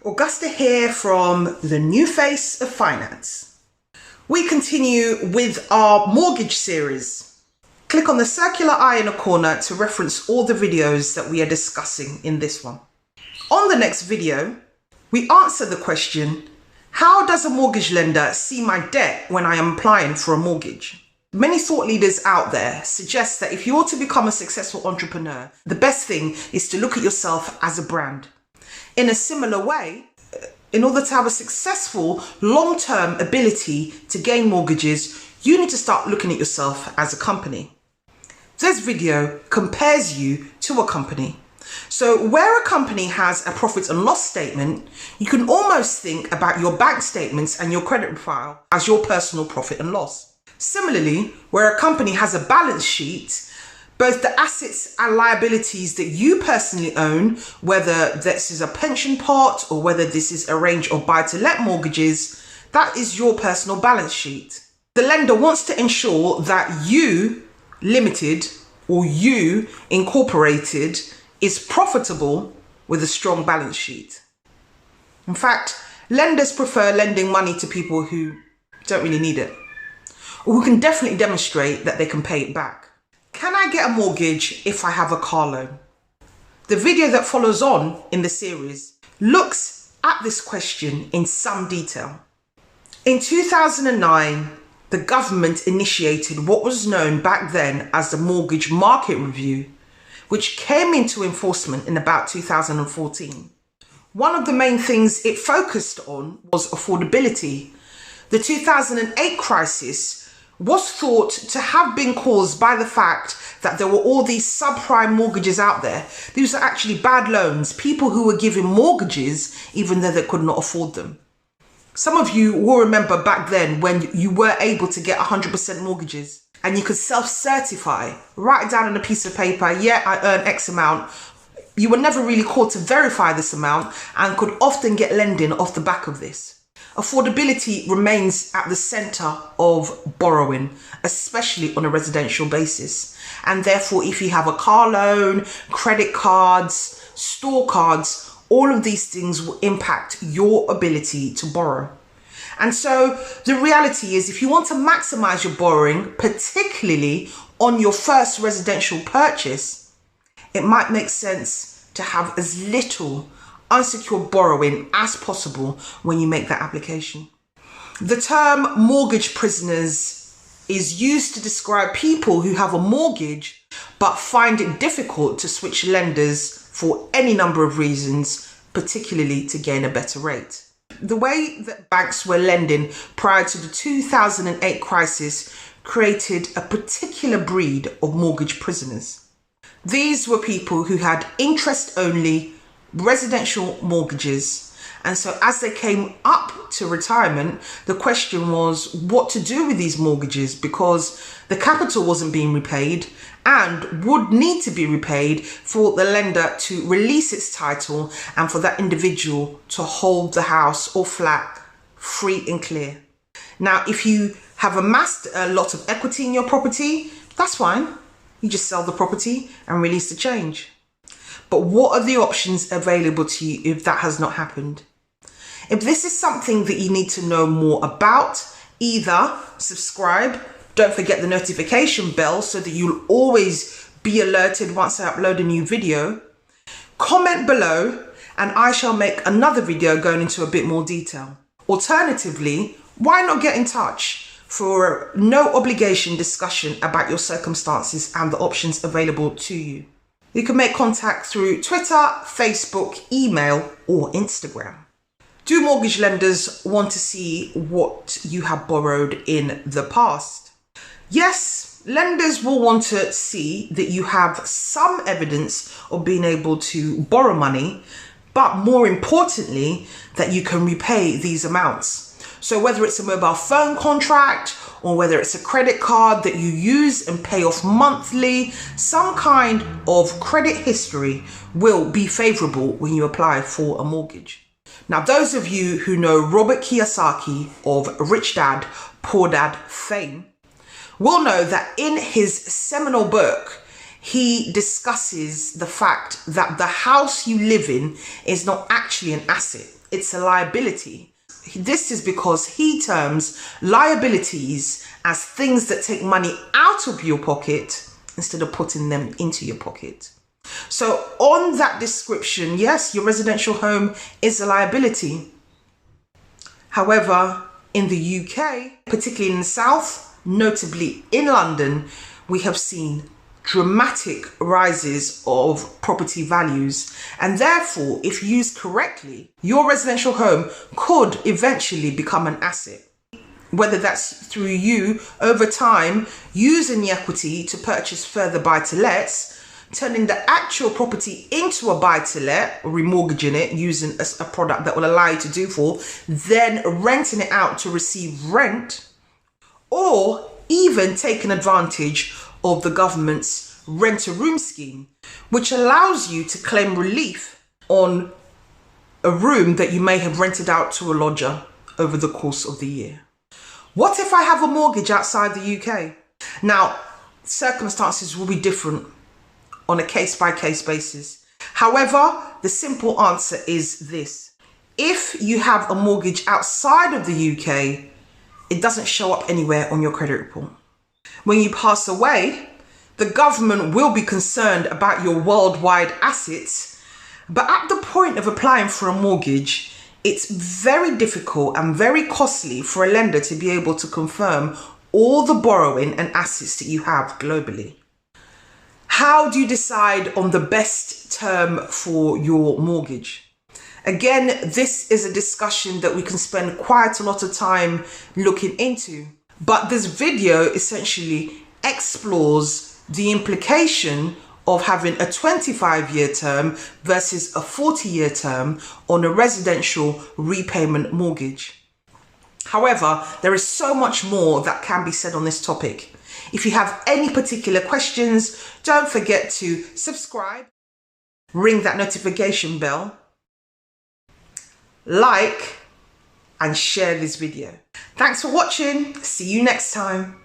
Augusta here from the new face of finance. We continue with our mortgage series. Click on the circular eye in the corner to reference all the videos that we are discussing in this one. On the next video, we answer the question, how does a mortgage lender see my debt when I am applying for a mortgage? Many thought leaders out there suggest that if you want to become a successful entrepreneur, the best thing is to look at yourself as a brand. In a similar way, in order to have a successful long-term ability to gain mortgages, you need to start looking at yourself as a company. This video compares you to a company. So where a company has a profit and loss statement, you can almost think about your bank statements and your credit file as your personal profit and loss. Similarly, where a company has a balance sheet, both the assets and liabilities that you personally own, whether this is a pension pot or whether this is a range of buy-to-let mortgages, that is your personal balance sheet. The lender wants to ensure that you limited or you incorporated is profitable with a strong balance sheet. In fact, lenders prefer lending money to people who don't really need it, or who can definitely demonstrate that they can pay it back. Can I get a mortgage if I have a car loan? The video that follows on in the series looks at this question in some detail. In 2009, the government initiated what was known back then as the Mortgage Market Review, which came into enforcement in about 2014. One of the main things it focused on was affordability. The 2008 crisis was thought to have been caused by the fact that there were all these subprime mortgages out there. These are actually bad loans, people who were giving mortgages even though they could not afford them. Some of you will remember back then when you were able to get 100% mortgages and you could self-certify, write down on a piece of paper, yeah, I earn X amount. You were never really called to verify this amount and could often get lending off the back of this. Affordability remains at the center of borrowing, especially on a residential basis. And therefore, if you have a car loan, credit cards, store cards, all of these things will impact your ability to borrow. And so the reality is, if you want to maximize your borrowing, particularly on your first residential purchase, it might make sense to have as little unsecured borrowing as possible when you make that application. The term mortgage prisoners is used to describe people who have a mortgage but find it difficult to switch lenders for any number of reasons, particularly to gain a better rate. The way that banks were lending prior to the 2008 crisis created a particular breed of mortgage prisoners. These were people who had interest-only residential mortgages, and so as they came up to retirement, the question was what to do with these mortgages, because the capital wasn't being repaid and would need to be repaid for the lender to release its title and for that individual to hold the house or flat free and clear. Now, if you have amassed a lot of equity in your property, that's fine. You just sell the property and release the change. But what are the options available to you if that has not happened? If this is something that you need to know more about, either subscribe, don't forget the notification bell so that you'll always be alerted once I upload a new video, comment below and I shall make another video going into a bit more detail. Alternatively, why not get in touch for a no obligation discussion about your circumstances and the options available to you. You can make contact through Twitter, Facebook, email, or Instagram. Do mortgage lenders want to see what you have borrowed in the past? Yes, lenders will want to see that you have some evidence of being able to borrow money, but more importantly, that you can repay these amounts. So whether it's a mobile phone contract or whether it's a credit card that you use and pay off monthly, some kind of credit history will be favorable when you apply for a mortgage. Now, those of you who know Robert Kiyosaki of Rich Dad, Poor Dad fame will know that in his seminal book, he discusses the fact that the house you live in is not actually an asset, it's a liability. This is because he terms liabilities as things that take money out of your pocket instead of putting them into your pocket. So on that description, yes, your residential home is a liability. However, in the UK, particularly in the South, notably in London, we have seen dramatic rises of property values, and therefore, if used correctly, your residential home could eventually become an asset. Whether that's through you over time using the equity to purchase further buy-to-lets, turning the actual property into a buy-to-let, or remortgaging it using a product that will allow you to do for, then renting it out to receive rent, or even taking advantage of the government's rent-a-room scheme, which allows you to claim relief on a room that you may have rented out to a lodger over the course of the year. What if I have a mortgage outside the UK? Now, circumstances will be different on a case-by-case basis. However, the simple answer is this. If you have a mortgage outside of the UK, it doesn't show up anywhere on your credit report. When you pass away, the government will be concerned about your worldwide assets, but at the point of applying for a mortgage, it's very difficult and very costly for a lender to be able to confirm all the borrowing and assets that you have globally. How do you decide on the best term for your mortgage? Again, this is a discussion that we can spend quite a lot of time looking into, but this video essentially explores the implication of having a 25-year term versus a 40-year term on a residential repayment mortgage. However, there is so much more that can be said on this topic. If you have any particular questions, don't forget to subscribe, ring that notification bell, like, and share this video. Thanks for watching. See you next time.